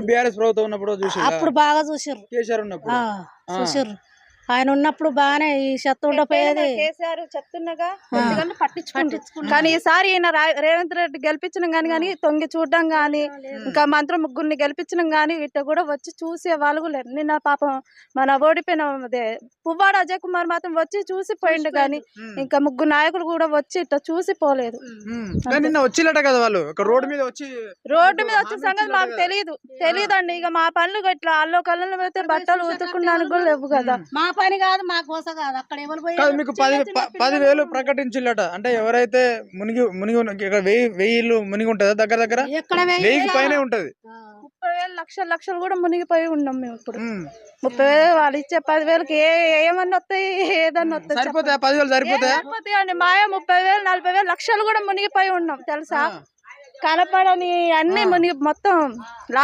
BRS ప్రభుత్వం ఉన్నప్పుడు చూసి అప్పుడు బాగా చూసిర్రు. కేసీఆర్ ఉన్నప్పుడు చూసిర్రు. ఆయన ఉన్నప్పుడు బాగానే ఈ చెత్త ఉండపోయేది. కేసీఆర్ చెప్తున్నగా పట్టించుకుంటు కానీ ఈసారి ఈయన రేవంత్ రెడ్డి గెలిపించడం కానీ తొంగి చూడడం గాని ఇంకా మంత్రి ముగ్గురిని గెలిపించడం గాని ఇట్లా కూడా వచ్చి చూసే వాళ్ళు కూడా లేరు. నిన్న పాపం మన ఓడిపోయిన అదే పువ్వాడ అజయ్ కుమార్ మాత్రం వచ్చి చూసి పోయిండు గాని ఇంకా ముగ్గురు నాయకులు కూడా వచ్చి ఇట్లా చూసి పోలేదు. నిన్న వచ్చిలట కదా వాళ్ళు రోడ్డు మీద వచ్చిన సంగతి మాకు తెలియదండి. ఇక మా పనులు ఇట్లా అల్లో కళ్ళలో పెడితే బట్టలు ఉతుకున్నాను కూడా లేవు కదా. మా పని కాదు, మా కోస కాదు. అక్కడ ఎవరు మీకు 10,000 ప్రకటించిల్లట. అంటే ఎవరైతే మునిగి 1000 ఇల్లు మునిగి ఉంటుందా దగ్గర 1000 పైనే ఉంటది. 30,000 లక్షలు కూడా మునిగిపోయి ఉన్నాం మేము. ఇప్పుడు 30,000 వాళ్ళు ఇచ్చే 10,000కి ఏమన్నా వస్తాయి, ఏదన్నా వస్తాయి. 10,000 సరిపోతాయి అండి. మాయా 30,000 40,000 లక్షలు కూడా మునిగిపోయి ఉన్నాం తెలుసా. కనపడని అన్ని మునిగి మొత్తం లాస్ట్